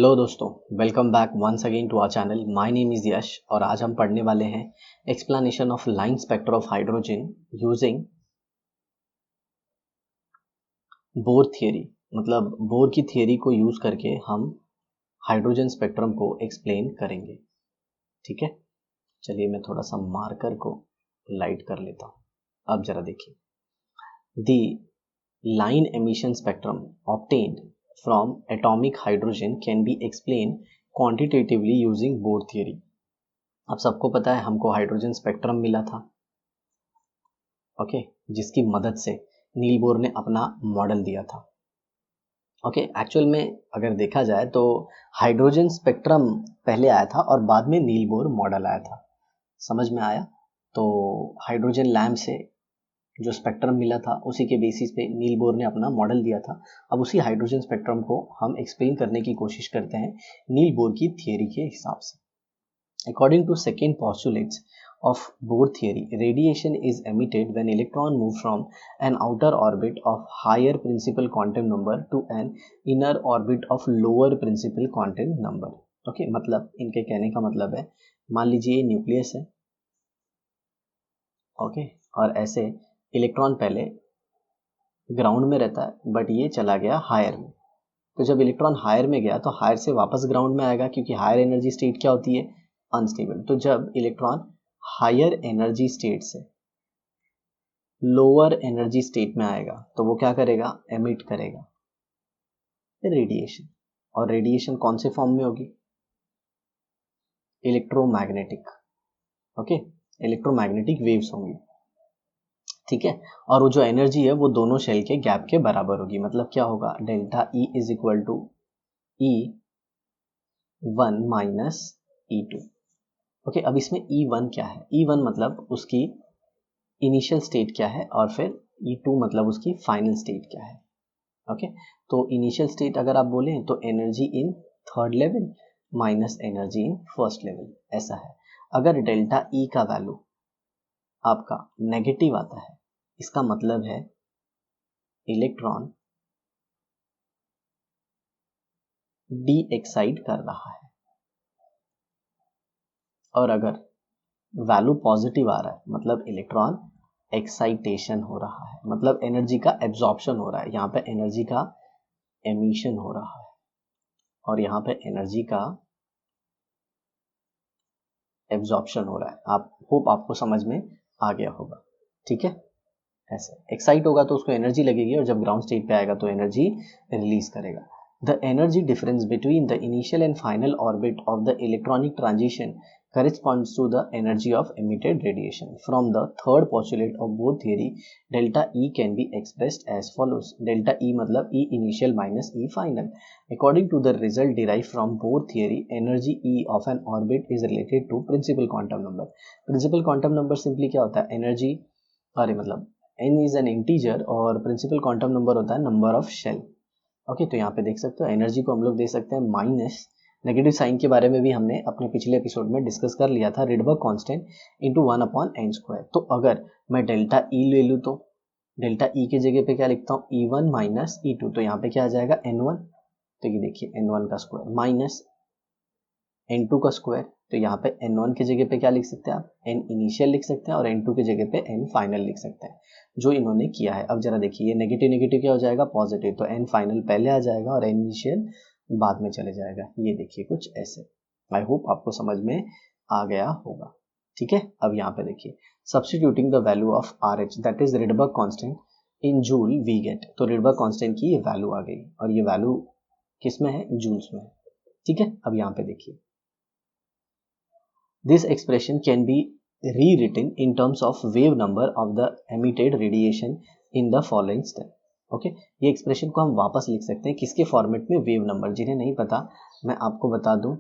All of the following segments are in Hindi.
हेलो दोस्तों, welcome back once again to our channel. My name is Yash और आज हम पढ़ने वाले हैं explanation of line spectra of hydrogen using Bohr theory. मतलब बोर की थियरी को यूज़ करके हम हाइड्रोजन स्पेक्ट्रम को एक्सप्लेन करेंगे। ठीक है, चलिए मैं थोड़ा सा मार्कर को लाइट कर लेता हूँ। अब जरा देखिए, दी line emission spectrum obtained from atomic hydrogen can be explained quantitatively using Bohr theory। अब सबको पता है हमको हाइड्रोजन स्पेक्ट्रम मिला था, ओके, जिसकी मदद से नील बोर ने अपना मॉडल दिया था। ओके, एक्चुअल में अगर देखा जाए तो हाइड्रोजन स्पेक्ट्रम पहले आया था और बाद में नील बोर मॉडल आया था। समझ में आया? तो हाइड्रोजन लैम्प से जो स्पेक्ट्रम मिला था उसी के बेसिस पे नील बोर ने अपना मॉडल दिया था। अब उसी हाइड्रोजन स्पेक्ट्रम को हम एक्सप्लेन करने की कोशिश करते हैं नील बोर की थियरी के हिसाब से। According to second postulates of Bohr theory, radiation is emitted when electron move from an outer orbit of higher principal quantum number to an inner orbit of lower principal quantum number। Okay, मतलब इनके कहने का मतलब है, मान लीजिए न्यूक्लियस है, ओके, और ऐसे इलेक्ट्रॉन पहले ग्राउंड में रहता है बट ये चला गया हायर में। तो जब इलेक्ट्रॉन हायर में गया तो हायर से वापस ग्राउंड में आएगा, क्योंकि हायर एनर्जी स्टेट क्या होती है? अनस्टेबल। तो जब इलेक्ट्रॉन हायर एनर्जी स्टेट से लोअर एनर्जी स्टेट में आएगा तो वो क्या करेगा? एमिट करेगा रेडिएशन। और रेडिएशन कौन से फॉर्म में होगी? इलेक्ट्रोमैग्नेटिक। ओके, इलेक्ट्रोमैग्नेटिक वेव्स होंगी। ठीक है, और वो जो एनर्जी है वो दोनों शेल के गैप के बराबर होगी। मतलब क्या होगा? Delta E is equal to E1 minus E2। Okay, अब इसमें E1 क्या है? E1 मतलब उसकी इनिशियल स्टेट क्या है और फिर E2 मतलब उसकी फाइनल स्टेट क्या है। ओके, तो इनिशियल स्टेट अगर आप बोलें तो energy in third level minus energy in first level, ऐसा है। अगर डेल्टा ई का वैल्यू आपका नेगेटिव आता है, इसका मतलब है इलेक्ट्रॉन डी एक्साइट कर रहा है। और अगर वैल्यू पॉजिटिव आ रहा है मतलब इलेक्ट्रॉन एक्साइटेशन हो रहा है, मतलब एनर्जी का एब्जॉर्प्शन हो रहा है। यहाँ पे एनर्जी का एमिशन हो रहा है और यहाँ पे एनर्जी का एब्जॉर्प्शन हो रहा है। आप होप आपको समझ में आ गया होगा। ठीक है, ऐसे एक्साइट होगा तो उसको एनर्जी लगेगी और जब ग्राउंड स्टेट पे आएगा तो एनर्जी रिलीज करेगा। The energy difference between the initial and final orbit of the electronic transition corresponds to the energy of emitted radiation. From the third postulate of Bohr theory, delta E can be expressed as follows. Delta E मतलब E initial minus E final. According to the result derived from Bohr theory, energy E of an orbit is related to principal quantum number. Principal quantum number simply क्या होता है? एनर्जी, अरे मतलब n is an integer और प्रिंसिपल क्वांटम नंबर होता है नंबर ऑफ शेल। ओके, तो यहाँ पे देख सकते हो एनर्जी को हम लोग दे सकते हैं माइनस, नेगेटिव साइन के बारे में भी हमने अपने पिछले एपिसोड में डिस्कस कर लिया था, रिडबर्ग कांस्टेंट इनटू 1/n²। तो अगर मैं डेल्टा ई ले लूँ तो डेल्टा ई की जगह पे क्या लिखता हूँ? E1 minus E2। तो यहाँ पे क्या आ जाएगा? N1। तो ये देखिए N1 का स्क्वायर माइनस N2 का स्क्वायर। तो यहाँ पे N1 की जगह पे क्या लिख सकते हैं आप? N इनिशियल लिख सकते हैं और N2 की जगह पे N फाइनल लिख सकते हैं, जो इन्होंने किया है। अब जरा देखिए, ये नेगेटिव नेगेटिव क्या हो जाएगा? पॉजिटिव। तो N फाइनल पहले आ जाएगा और N इनिशियल बाद में चले जाएगा। ये देखिए कुछ ऐसे। आई होप आपको समझ में आ गया होगा। ठीक है, अब यहाँ पे देखिए, substituting the value of RH that is Rydberg constant in joule we get. तो रिडबर्ग कांस्टेंट की ये वैल्यू आ गई और ये वैल्यू किस में है? जूल्स में। ठीक है, अब यहाँ पे देखिए, this expression can be rewritten in terms of wave number of the emitted radiation in the following step। Okay, ये एक्सप्रेशन को हम वापस लिख सकते हैं किसके फॉर्मेट में? Wave number. जिन्हें नहीं पता मैं आपको बता दूं,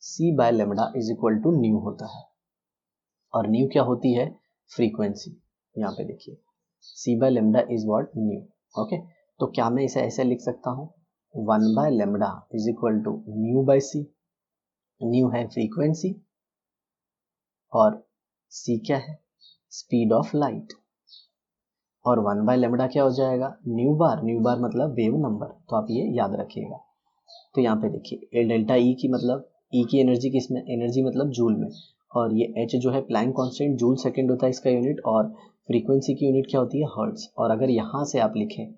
c by lambda is equal to nu होता है और न्यू क्या होती है? फ्रीक्वेंसी। यहाँ पे देखिए, c by lambda is what? Nu. Okay, तो क्या मैं इसे ऐसे लिख सकता हूँ? 1 by lambda is equal to nu by c. Nu है फ्रीक्वेंसी और c क्या है? Speed of light. और 1/λ क्या हो जाएगा, न्यू बार मतलब वेव नंबर, तो आप ये याद रखिएगा। तो यहाँ पे देखिए डेल्टा ई की मतलब ई की एनर्जी किसमें, एनर्जी मतलब जूल में, और ये एच जो है प्लैंक कांस्टेंट जूल सेकंड होता है इसका यूनिट, और फ्रीक्वेंसी की यूनिट क्या होती है, हर्ट्ज। और अगर यहाँ से आप लिखें,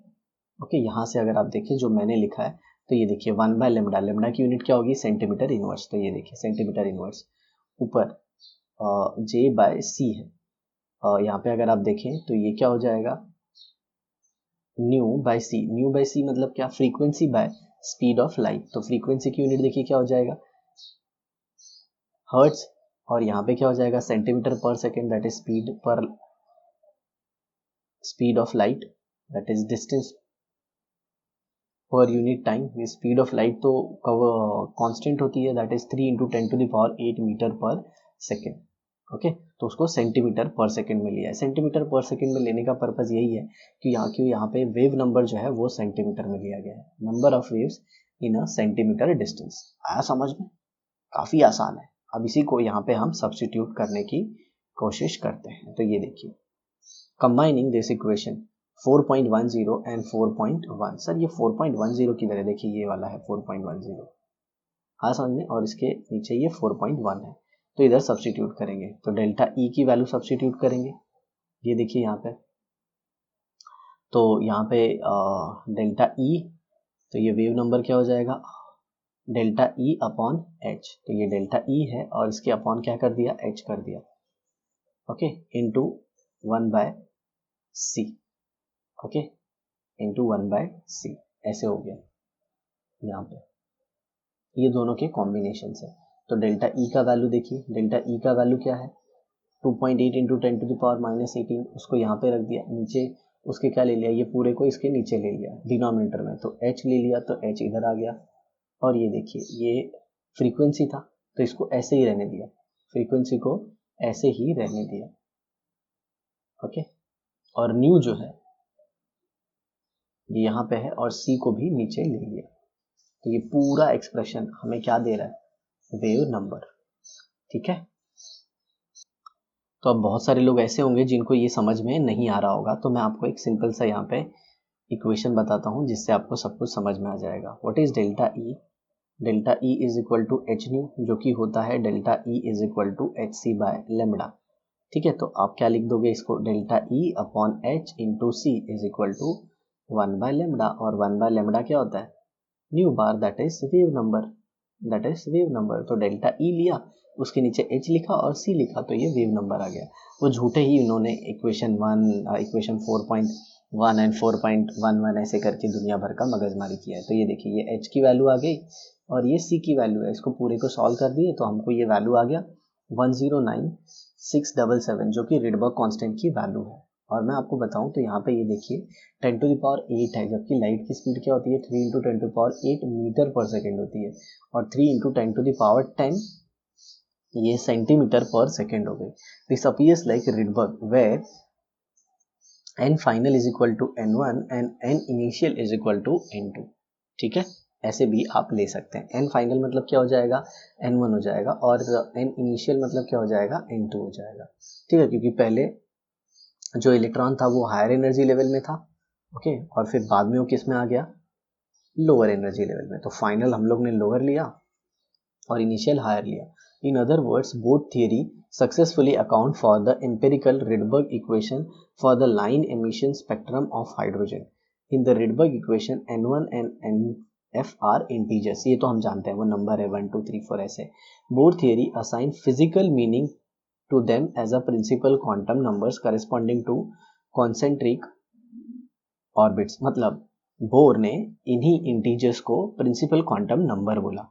ओके, यहाँ से अगर आप देखें जो मैंने लिखा है, तो ये देखिए 1/λ, लेमडा की यूनिट क्या होगी, सेंटीमीटर इनवर्स, तो ये देखिए सेंटीमीटर इनवर्स, ऊपर जे बाय सी है, यहाँ पे अगर आप देखें तो ये क्या हो जाएगा, न्यू बाय सी मतलब क्या, frequency by speed of light, तो फ्रीक्वेंसी की यूनिट देखिए क्या हो जाएगा, हर्ट्ज, और यहाँ पे क्या हो जाएगा, सेंटीमीटर पर second, that is speed of light, that is distance per unit time. Speed of light तो कांस्टेंट होती है, दैट इज 3 × 10⁸ मीटर पर सेकेंड। ओके, तो उसको सेंटीमीटर पर सेकेंड में लिया है। सेंटीमीटर पर सेकेंड में लेने का पर्पज यही है कि यहाँ पे वेव नंबर जो है वो सेंटीमीटर में लिया गया है, number of waves in a centimetre distance. आया समझ में, काफी आसान है। अब इसी को यहाँ पे हम सब्स्टिट्यूट करने की कोशिश करते हैं। तो ये देखिए, combining this equation 4.10 and 4.1, sir ये 4.10 किधर है, देखिए ये वाला है 4.10, हाँ समझ में, और इसके नीचे ये 4.1 है, तो इधर सब्स्टिट्यूट करेंगे, तो डेल्टा ई की वैल्यू सब्स्टिट्यूट करेंगे, ये देखिए यहाँ पे, तो यहाँ पे डेल्टा ई, तो ये वेव नंबर क्या हो जाएगा, डेल्टा ई अपॉन एच, तो ये डेल्टा ई है और इसके अपॉन क्या कर दिया, एच कर दिया, okay, into 1/c, okay, into 1/c, ऐसे हो गया यहाँ पे, ये दोनों के कॉम्बिनेशन से। तो डेल्टा ई का वैल्यू देखिए, डेल्टा ई का वैल्यू क्या है, 2.8 × 10⁻−18, उसको यहाँ पे रख दिया, नीचे उसके क्या ले लिया, ये पूरे को इसके नीचे ले लिया डिनोमिनेटर में, तो h ले लिया, तो h इधर आ गया, और ये देखिए ये फ्रीक्वेंसी था, तो इसको ऐसे ही रहने दिया, फ्रीक्वेंसी को ऐसे ही रहने दिया, ओके, और न्यू जो है ये यहाँ पे है, और c को भी नीचे ले लिया, तो ये पूरा एक्सप्रेशन हमें क्या दे रहा है, वेव नंबर, ठीक है। तो अब बहुत सारे लोग ऐसे होंगे जिनको ये समझ में नहीं आ रहा होगा, तो मैं आपको एक सिंपल सा यहाँ पे इक्वेशन बताता हूँ जिससे आपको सब कुछ समझ में आ जाएगा। What is delta E, delta E is equal to H nu, जो कि होता है delta E is equal to H C by lambda, ठीक है। तो आप क्या लिख दोगे इसको, delta E upon H into C is equal to 1/λ, और 1/λ क्या होता है, nu bar, that is wave number, that is wave number. तो डेल्टा ई लिया, उसके नीचे एच लिखा और सी लिखा, तो ये वेव नंबर आ गया। वो झूठे ही उन्होंने इक्वेशन 4.1 एंड 4.11 ऐसे करके दुनिया भर का मगजमारी किया है। तो ये देखिए, ये एच की वैल्यू आ गई और ये सी की वैल्यू है, इसको पूरे को सॉल्व कर दिए तो हमको ये वैल्यू आ गया 109677, जो कि रिडबर्ग कांस्टेंट की वैल्यू है। और मैं आपको बताऊं तो यहाँ पे ये देखिए 10⁸ है, जबकि लाइट की स्पीड क्या होती है, 3 × 10⁸ मीटर पर सेकेंड होती है, और 3 × 10⁻10 ये सेंटीमीटर पर सेकेंड हो गई। This appears like Rydberg where n final is equal to n1 and n initial is equal to n2, ठीक है। ऐसे भी आप ले सकते हैं, n फाइनल मतलब क्या हो जाएगा, n1 हो जाएगा, और n इनिशियल मतलब क्या हो जाएगा, n2 हो जाएगा, ठीक है, क्योंकि पहले जो इलेक्ट्रॉन था वो हायर एनर्जी लेवल में था, ओके, और फिर बाद में वो किस में आ गया, लोअर एनर्जी लेवल में। तो फाइनल हम लोग ने लोअर लिया और इनिशियल हायर लिया। In other words, both theory successfully account for the empirical Rydberg equation for the line emission spectrum of hydrogen. In the Rydberg equation n1 and nf are integers, ये तो हम जानते हैं वो नंबर है 1 2 3 4 ऐसे। Both theory assign physical meaning to them as a principal quantum numbers corresponding to concentric orbits, मतलब बोर ने इन्हीं इंटीजर्स को प्रिंसिपल क्वांटम नंबर बोला,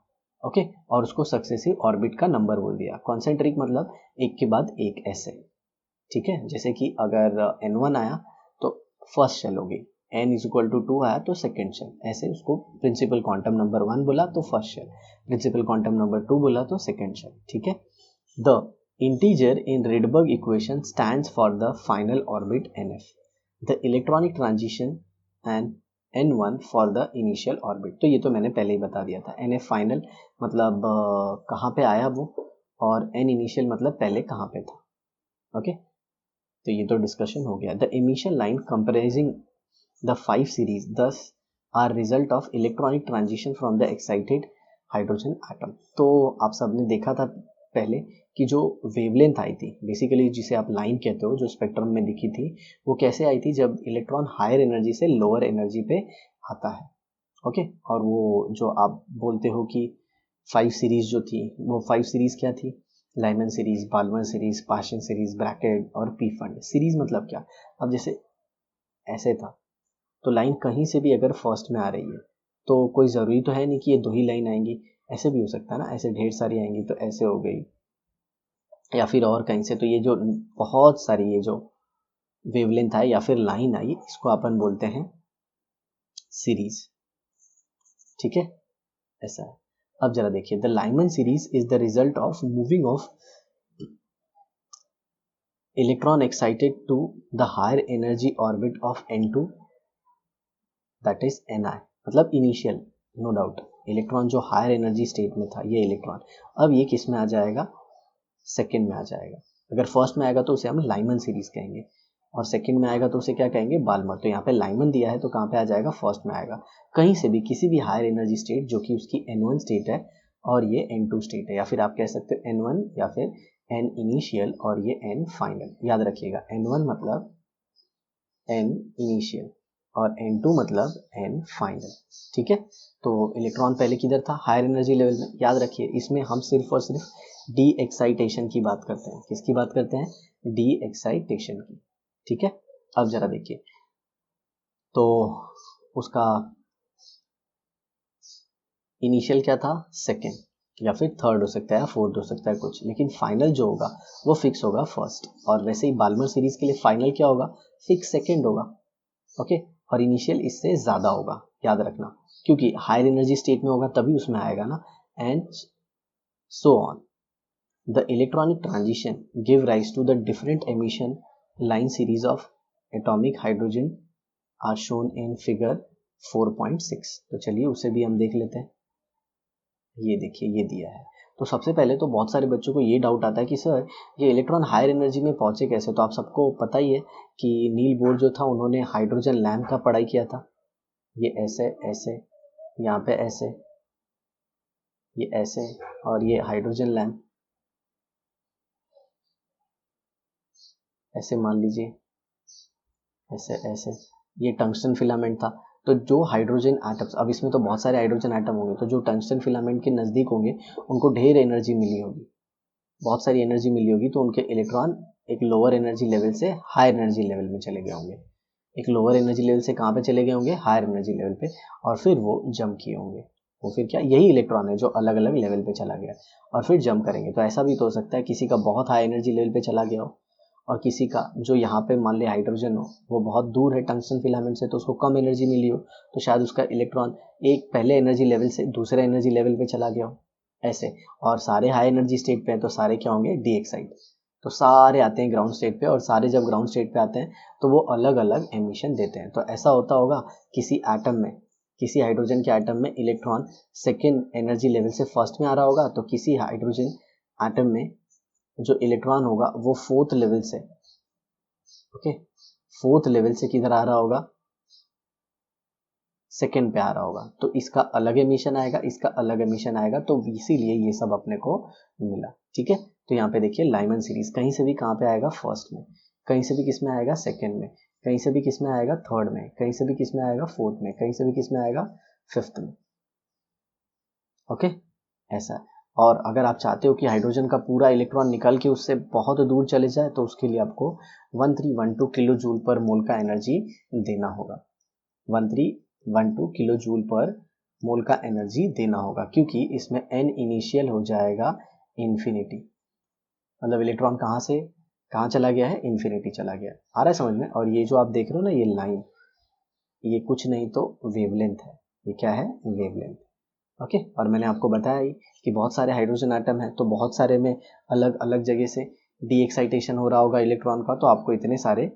ओके, और उसको सक्सेसिव ऑर्बिट का नंबर बोल दिया। कॉन्सेंट्रिक मतलब एक के बाद एक ऐसे, ठीक है, जैसे कि अगर n1 आया तो फर्स्ट शेल होगी, n इज इक्वल टू 2 आया तो सेकेंड शेल, ऐसे उसको प्रिंसिपल क्वांटम नंबर 1 बोला तो first shell, principal quantum number 2 बोला तो सेकेंड शेल, ठीक है। The integer in Rydberg equation stands for the final orbit nf, the electronic transition and n1 for the initial orbit। तो ये तो मैंने पहले ही बता दिया था, nf फाइनल मतलब कहाँ पे आया वो, और n इनिशियल मतलब पहले कहाँ पे था, ओके। तो ये तो डिस्कशन हो गया. The emission line comprising the 5 series these are result of electronic transition from the excited hydrogen atom. तो आप सबने देखा था पहले कि जो वेवलेंथ आई थी, बेसिकली जिसे आप लाइन कहते हो, जो स्पेक्ट्रम में दिखी थी, वो कैसे आई थी, जब इलेक्ट्रॉन हायर एनर्जी से लोअर एनर्जी पे आता है. ओके. और वो जो आप बोलते हो कि 5 सीरीज जो थी, वो 5 सीरीज क्या थी? Lyman series, Balmer series, Paschen series, bracket और पी फंड. सीरीज मतलब क्या? अब जैसे ऐसे था, तो लाइन कहीं से भी अगर फर्स्ट में आ रही है तो कोई ज़रूरी तो है नहीं कि ये 2 ही लाइन आएंगी, ऐसे भी हो सकता है ना, ऐसे ढेर सारी आएंगी तो ऐसे हो गई, या फिर और कहीं से. तो ये जो बहुत सारी ये जो वेवलेंथ आई या फिर लाइन आई, इसको अपन बोलते हैं सीरीज. ठीक है, ऐसा है. अब जरा देखिए, the Lyman series is the result of moving of electron excited to the higher energy orbit of N2, that is Ni. मतलब इनिशियल, नो डाउट, इलेक्ट्रॉन जो हायर एनर्जी स्टेट में था, ये इलेक्ट्रॉन अब ये किस में आ जाएगा? सेकेंड में आ जाएगा. अगर फर्स्ट में आएगा तो उसे हम लाइमन सीरीज कहेंगे, और सेकंड में आएगा तो उसे क्या कहेंगे? बाल्मर. तो यहाँ पे लाइमन दिया है तो कहाँ पे आ जाएगा? फर्स्ट में आएगा. कहीं से भी किसी भी हायर एनर्जी स्टेट जो कि उसकी N1 स्टेट है और ये N2 स्टेट है, या फिर आप कह सकते हो N1 या फिर N इनिशियल और ये N फाइनल. याद रखिएगा, N1 मतलब N इनिशियल और N2 मतलब N फाइनल. ठीक है. तो इलेक्ट्रॉन पहले किधर था? हायर एनर्जी लेवल में. याद रखिए, इसमें हम सिर्फ और सिर्फ डी एक्साइटेशन की बात करते हैं. किसकी बात करते हैं? डी एक्साइटेशन की. ठीक है. अब जरा देखिए, तो उसका इनिशियल क्या था? सेकेंड, या फिर थर्ड हो सकता है या फोर्थ हो सकता है कुछ, लेकिन फाइनल जो होगा वो फिक्स होगा फर्स्ट. और वैसे ही बाल्मर सीरीज के लिए फाइनल क्या होगा? फिक्स सेकेंड होगा. ओके. और इनिशियल इससे ज़्यादा होगा, याद रखना, क्योंकि हायर एनर्जी स्टेट में होगा तभी उसमें आएगा ना. And so on. The electronic transition give rise to the different emission line series of atomic hydrogen are shown in figure 4.6. तो चलिए उसे भी हम देख लेते हैं. ये देखिए, ये दिया है. तो सबसे पहले तो बहुत सारे बच्चों को ये डाउट आता है कि सर ये इलेक्ट्रॉन हायर एनर्जी में पहुंचे कैसे. तो आप सबको पता ही है कि नील बोर जो था, उन्होंने हाइड्रोजन लैम्प का पढ़ाई किया था. ये ऐसे ऐसे, यहाँ पे ऐसे, ये ऐसे, और ये हाइड्रोजन लैम्प ऐसे मान लीजिए, ऐसे ऐसे. ये टंगस्टन फिलामेंट था. तो जो हाइड्रोजन एटम्स, अब इसमें तो बहुत सारे हाइड्रोजन एटम होंगे, तो जो टंगस्टन फिलामेंट के नज़दीक होंगे उनको ढेर एनर्जी मिली होगी, बहुत सारी एनर्जी मिली होगी. तो उनके इलेक्ट्रॉन एक लोअर एनर्जी लेवल से हायर एनर्जी लेवल में चले गए होंगे. एक लोअर एनर्जी लेवल से कहाँ पे चले गए होंगे? हायर एनर्जी लेवल पे. और फिर वो जंप किए होंगे. वो फिर क्या, यही इलेक्ट्रॉन है जो अलग अलग लेवल पे चला गया और फिर जंप करेंगे. तो ऐसा भी तो हो सकता है किसी का बहुत हाई एनर्जी लेवल पे चला गया हो, और किसी का जो यहाँ पे मान ले हाइड्रोजन हो, वो बहुत दूर है टंगस्टन फिलामेंट से, तो उसको कम एनर्जी मिली हो, तो शायद उसका इलेक्ट्रॉन एक पहले एनर्जी लेवल से दूसरे एनर्जी लेवल पे चला गया हो, ऐसे. और सारे हाई एनर्जी स्टेट पे हैं तो सारे क्या होंगे? D excite. तो सारे आते हैं ग्राउंड स्टेट पे, और सारे जब ग्राउंड स्टेट पे आते हैं तो वो अलग अलग एमिशन देते हैं. तो ऐसा होता होगा किसी एटम में, किसी हाइड्रोजन के एटम में इलेक्ट्रॉन सेकेंड एनर्जी लेवल से फर्स्ट में आ रहा होगा, तो किसी हाइड्रोजन एटम में जो इलेक्ट्रॉन होगा वो फोर्थ लेवल से, ओके, फोर्थ लेवल से किधर आ रहा होगा? सेकेंड पे आ रहा होगा. तो इसका अलग एमिशन आएगा, इसका अलग एमिशन आएगा, तो इसीलिए ये सब अपने को मिला. ठीक है. तो यहाँ पे देखिए, लाइमन सीरीज कहीं से भी कहाँ पे आएगा? फर्स्ट में. कहीं से भी किस में आएगा? सेकेंड में. कहीं से भी किस में आएगा? थर्ड में. कहीं से भी किस में आएगा? फोर्थ में. कहीं से भी किस में आएगा? फिफ्थ में. ओके, ऐसा है. और अगर आप चाहते हो कि हाइड्रोजन का पूरा इलेक्ट्रॉन निकल के उससे बहुत दूर चले जाए, तो उसके लिए आपको 1312 किलो जूल पर मोल का एनर्जी देना होगा. 1312 किलो जूल पर मोल का एनर्जी देना होगा, क्योंकि इसमें n इनिशियल हो जाएगा इन्फिनिटी. मतलब इलेक्ट्रॉन कहाँ से कहाँ चला गया है? इन्फिनिटी चला गया. आ रहा है समझ में? और ये जो आप देख रहे हो ना, ये लाइन, ये कुछ नहीं तो वेवलेंथ है. ये क्या है? वेवलेंथ. ओके. और मैंने आपको बताया ही कि बहुत सारे हाइड्रोजन एटम हैं, तो बहुत सारे में अलग अलग जगह से डी एक्साइटेशन हो रहा होगा इलेक्ट्रॉन का, तो आपको इतने सारे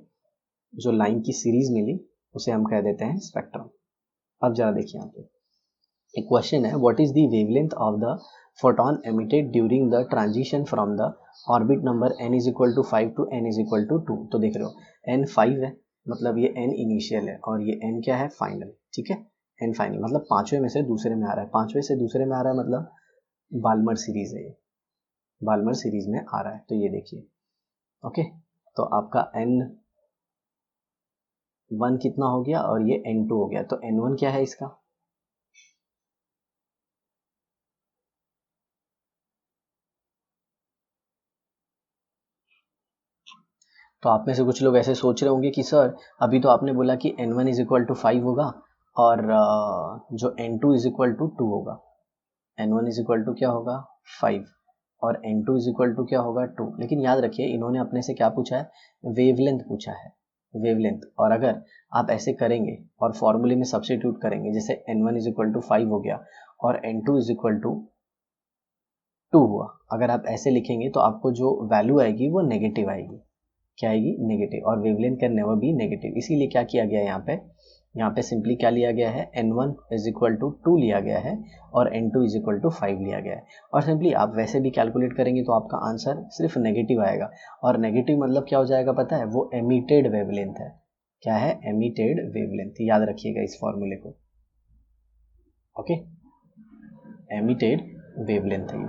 जो लाइन की सीरीज मिली उसे हम कह देते हैं स्पेक्ट्रम. अब जरा देखिए यहाँ पे एक क्वेश्चन है, what is the wavelength of the photon emitted during the transition from the orbit number n is equal to 5 to n is equal to 2। तो देख रहे हो n 5 है, मतलब ये n इनिशियल है और ये n क्या है, फाइनल। ठीक है, n फाइनल मतलब पांचवें में से दूसरे में आ रहा है, पांचवें से दूसरे में आ रहा है मतलब बाल्मर सीरीज है, ये बाल्मर सीरीज में आ रहा है। तो ये देखिए, ओके, तो आपका n1 कितना हो गया और ये n2 हो गया। तो n1 क्या है इसका, तो आप में से कुछ लोग ऐसे सोच रहे होंगे कि सर अभी तो आपने बोला कि n1 इज इक्वल टू 5 होगा और जो n2 इज इक्वल टू 2 होगा। n1 इज इक्वल टू क्या होगा 5 और n2 इज इक्वल टू क्या होगा 2। लेकिन याद रखिए इन्होंने अपने से क्या पूछा है, वेवलेंथ पूछा है, वेवलेंथ। और अगर आप ऐसे करेंगे और फॉर्मूले में सब्स्टिट्यूट करेंगे, जैसे n1 इज इक्वल टू 5 हो गया और n2 इज इक्वल टू 2 हुआ, अगर आप ऐसे लिखेंगे तो आपको जो वैल्यू आएगी वो नेगेटिव आएगी। क्या आएगी, नेगेटिव। और wavelength can never be negative, इसीलिए क्या किया गया है यहाँ पे सिंपली क्या लिया गया है, n1 इज इक्वल टू 2 लिया गया है और n2 इज इक्वल टू 5 लिया गया है। और सिंपली आप वैसे भी कैलकुलेट करेंगे तो आपका आंसर सिर्फ नेगेटिव आएगा। और नेगेटिव मतलब क्या हो जाएगा पता है, वो एमिटेड वेवलेंथ है। क्या है, एमिटेड वेवलेंथ, याद रखिएगा इस फॉर्मूले को। ओके, एमिटेड वेवलेंथ है ये,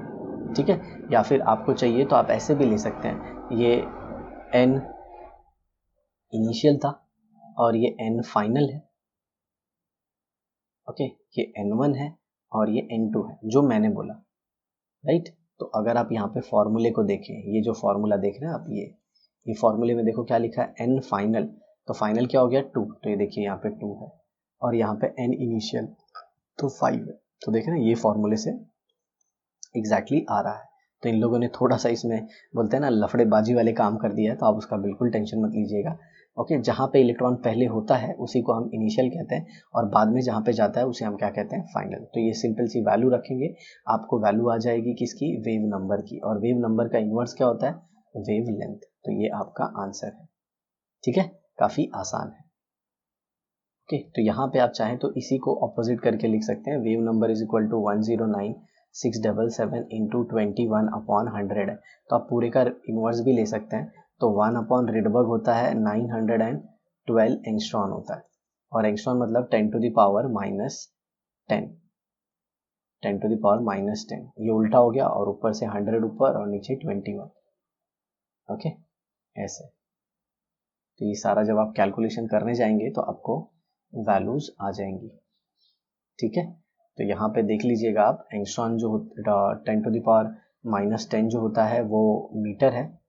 ठीक है। या फिर आपको चाहिए तो आप ऐसे भी ले सकते हैं, ये n इनिशियल था और ये n फाइनल है। ओके, ये n1 है और ये n2 है जो मैंने बोला, राइट। तो अगर आप यहाँ पे फॉर्मूले को देखें, ये जो फॉर्मूला देख रहे हैं आप, ये फॉर्मूले में देखो क्या लिखा है, n फाइनल, तो फाइनल क्या हो गया 2, तो ये देखिए यहाँ पे 2 है और यहाँ पे n इनिशियल तो 5 है। तो देख रहे हैं ये फॉर्मूले से एग्जैक्टली आ रहा है। तो इन लोगों ने थोड़ा सा इसमें बोलते हैं ना लफड़ेबाजी वाले काम कर दिया है, तो आप उसका बिल्कुल टेंशन मत लीजिएगा। ओके, जहाँ पे इलेक्ट्रॉन पहले होता है उसी को हम इनिशियल कहते हैं और बाद में जहाँ पे जाता है उसे हम क्या कहते हैं, फाइनल। तो ये सिंपल सी वैल्यू रखेंगे, आपको वैल्यू आ जाएगी किसकी, वेव नंबर की। और वेव नंबर का इन्वर्स क्या होता है, वेव लेंथ। तो ये आपका आंसर है, ठीक है, काफ़ी आसान है। ओके, तो यहाँ पे आप चाहें तो इसी को ऑपोजिट करके लिख सकते हैं, wave number is equal to 109,677 into 21 upon 100 है। तो आप पूरे का इन्वर्स भी ले सकते हैं, तो 1 अपॉन रिडबर्ग होता है 912 एंगस्ट्रॉन होता है, और एंगस्ट्रॉन मतलब 10 to the power minus 10, 10 to the power minus 10, ये उल्टा हो गया और ऊपर से 100 ऊपर और नीचे 21। ओके, ऐसे। तो ये सारा जब आप कैलकुलेशन करने जाएंगे तो आपको वैल्यूज आ जाएंगी, ठीक है। तो यहाँ पे देख लीजिएगा आप, एंगस्ट्रॉन जो 10 टू द पावर माइनस 10 जो होता है वो मीटर है।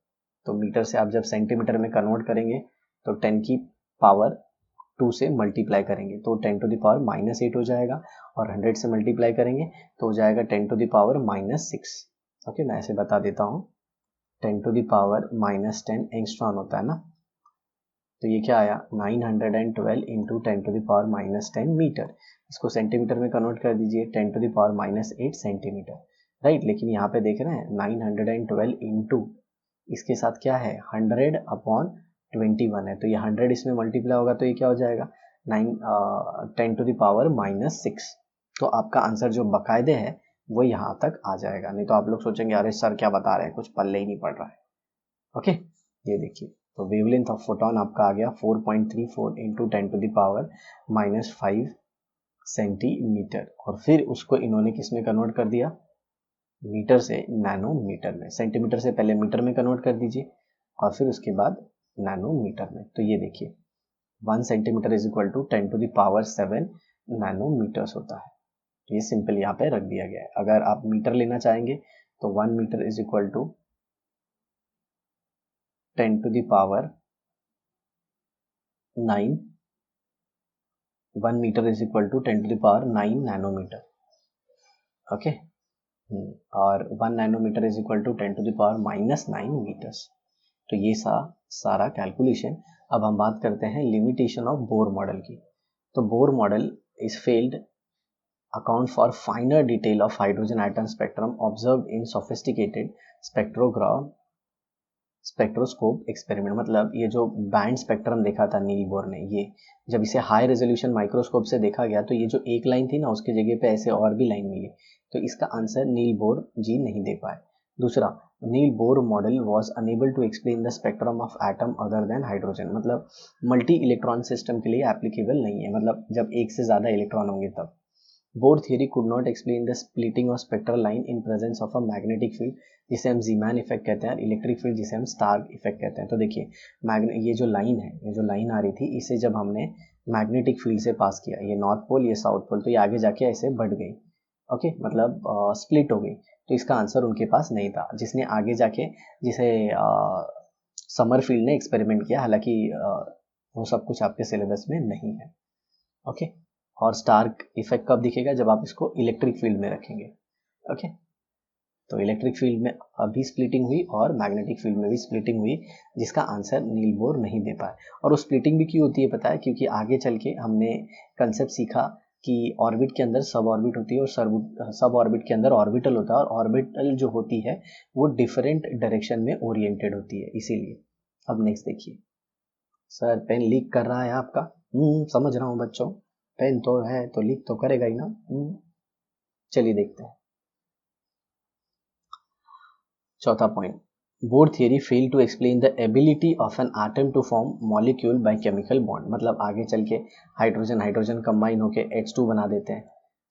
तो मीटर से आप जब सेंटीमीटर में कन्वर्ट करेंगे तो 10 की पावर 2 से मल्टीप्लाई करेंगे तो 10 टू द पावर माइनस 8 हो जाएगा, और 100 से मल्टीप्लाई करेंगे तो हो जाएगा 10 to the power minus 6। Okay, मैं ऐसे बता देता हूँ, 10 to the power minus 10 angstrom होता है ना, तो ये क्या आया 912 into 10 to the power minus 10 metre. इसको सेंटीमीटर में कन्वर्ट कर दीजिए, 10 to the power minus 8 centimetre, right. लेकिन यहाँ पे देख रहे हैं 912 इंटू इसके साथ क्या है 100 अपॉन 21 है, तो ये 100 इसमें मल्टीप्लाई होगा तो ये क्या हो जाएगा 10 टू द पावर माइनस 6। तो आपका आंसर जो बकायदे है वो यहाँ तक आ जाएगा। नहीं तो आप लोग सोचेंगे अरे सर क्या बता रहे हैं, कुछ पल्ले ही नहीं पड़ रहा है। ओके, ये देखिए, तो वेवलेंथ ऑफ फोटोन आपका आ गया 4.34 into 10 to the power minus 5 centimetre, और फिर उसको इन्होंने किस में कन्वर्ट कर दिया, मीटर से नैनोमीटर में। सेंटीमीटर से पहले मीटर में कन्वर्ट कर दीजिए और फिर उसके बाद नैनोमीटर में। तो ये देखिए 1 centimetre is equal to 10 to the power 7 nanometres होता है। ये सिंपल यहाँ पे रख दिया गया है। अगर आप मीटर लेना चाहेंगे तो 1 metre is equal to 10 to the power 9, 1 metre is equal to 10 to the power 9 nanometre. Okay, और 1 nanometre is equal to 10 to the power minus 9 metres. तो ये सारा कैलकुलेशन। अब हम बात करते हैं लिमिटेशन ऑफ बोर मॉडल की। तो Bohr model is failed account for फाइनर detail of hydrogen atom spectrum observe in sophisticated spectroscope experiment. मतलब ये जो बैंड स्पेक्ट्रम देखा था नील बोर ने, ये जब इसे हाई रेजोल्यूशन माइक्रोस्कोप से देखा गया तो ये जो एक लाइन थी ना उसकी जगह पे ऐसे और भी लाइन मिली, तो इसका आंसर नील बोर जी नहीं दे पाए। दूसरा, Niels Bohr model was unable to explain the spectrum of atom other than hydrogen, मतलब मल्टी इलेक्ट्रॉन सिस्टम के लिए एप्लीकेबल नहीं है, मतलब जब एक से ज़्यादा इलेक्ट्रॉन होंगे तब। Bore theory could not explain the splitting of spectral line in presence of a magnetic field, जिसे हम जीमैन इफेक्ट कहते हैं, इलेक्ट्रिक फील्ड जिसे हम स्टार्क इफेक्ट कहते हैं। तो देखिए ये जो लाइन है, ये जो लाइन आ रही थी, इसे जब हमने मैग्नेटिक फील्ड से पास किया, ये नॉर्थ पोल ये साउथ पोल, तो ये आगे जाके ऐसे बढ़ गई, ओके, मतलब स्प्लिट हो गई। तो इसका आंसर उनके पास नहीं था, जिसने आगे जाके जिसे समरफील्ड ने एक्सपेरिमेंट किया, हालांकि वो सब कुछ आपके सिलेबस में नहीं है, ओके। और स्टार्क इफेक्ट कब दिखेगा, जब आप इसको इलेक्ट्रिक फील्ड में रखेंगे, ओके। तो इलेक्ट्रिक फील्ड में अभी स्प्लिटिंग हुई और मैग्नेटिक फील्ड में भी स्प्लिटिंग हुई, जिसका आंसर नील बोर नहीं दे पाए। और वो स्प्लिटिंग भी क्यों होती है पता है, क्योंकि आगे चल के हमने कंसेप्ट सीखा कि ऑर्बिट के अंदर सब ऑर्बिट होती है और सब ऑर्बिट के अंदर ऑर्बिटल होता है, और ऑर्बिटल जो होती है वो डिफरेंट डायरेक्शन में ओरिएंटेड होती है, इसीलिए। अब नेक्स्ट देखिए, सर पेन लीक कर रहा है आपका, समझ रहा हूँ बच्चों, पेन तो है तो लीक तो करेगा ही ना। चलिए देखते हैं चौथा point, Bohr theory fail to explain the ability of an atom to form molecule by chemical bond, मतलब आगे चल के हाइड्रोजन हाइड्रोजन कंबाइन होके H2 बना देते हैं,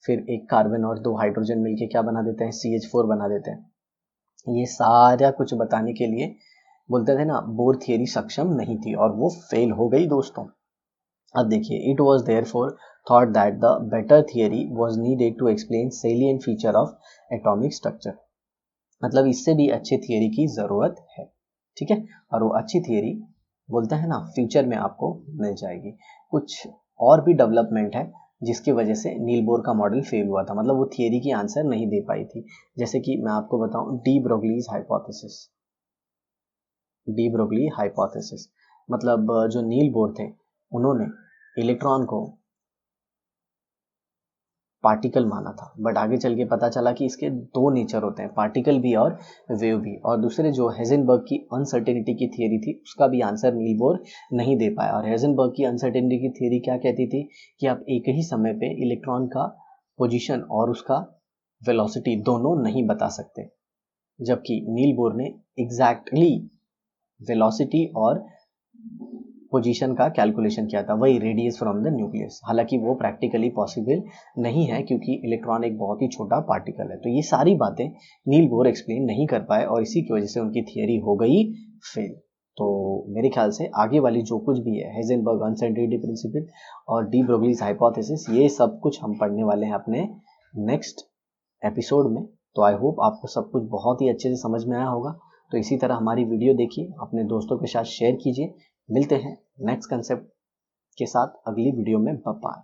फिर एक कार्बन और दो हाइड्रोजन मिलके क्या बना देते हैं, CH4 बना देते हैं। ये सारा कुछ बताने के लिए बोलते थे ना, बोर थियरी सक्षम नहीं थी और वो फेल हो गई दोस्तों। अब देखिए, it was therefore thought that the better theory was needed to explain salient feature of atomic structure, मतलब इससे भी अच्छी थियरी की ज़रूरत है, ठीक है। और वो अच्छी थियरी बोलते हैं ना, फ्यूचर में आपको मिल जाएगी। कुछ और भी डेवलपमेंट है जिसकी वजह से नील बोर का मॉडल फेल हुआ था, मतलब वो थियरी की आंसर नहीं दे पाई थी। जैसे कि मैं आपको बताऊं, D Broglie's hypothesis. De Broglie hypothesis मतलब जो नील बोर थे, उन्होंने इलेक्ट्रॉन को पार्टिकल माना था, बट आगे चल के पता चला कि इसके दो नेचर होते हैं, पार्टिकल भी और वेव भी। और दूसरे जो हेजनबर्ग की अनसर्टेनिटी की थियरी थी, उसका भी आंसर नील बोर नहीं दे पाया। और हेजनबर्ग की अनसर्टेनिटी की थियरी क्या कहती थी कि आप एक ही समय पे इलेक्ट्रॉन का पोजीशन और उसका वेलोसिटी दोनों नहीं बता सकते, जबकि नील बोर ने एग्जैक्टली वेलोसिटी और पोजीशन का कैलकुलेशन किया था, वही रेडियस फ्रॉम द न्यूक्लियस। हालांकि वो प्रैक्टिकली पॉसिबल नहीं है क्योंकि इलेक्ट्रॉन एक बहुत ही छोटा पार्टिकल है। तो ये सारी बातें नील बोर एक्सप्लेन नहीं कर पाए और इसी की वजह से उनकी थियरी हो गई फेल। तो मेरे ख्याल से आगे वाली जो कुछ भी है, हेजनबर्ग अनसर्टेनिटी प्रिंसिपल और डी ब्रोगलीज हाइपोथेसिस, ये सब कुछ हम पढ़ने वाले हैं अपने नेक्स्ट एपिसोड में। तो आई होप आपको सब कुछ बहुत ही अच्छे से समझ में आया होगा। तो इसी तरह हमारी वीडियो देखिए, अपने दोस्तों के साथ शेयर कीजिए। मिलते हैं नेक्स्ट कंसेप्ट के साथ अगली वीडियो में। बाय।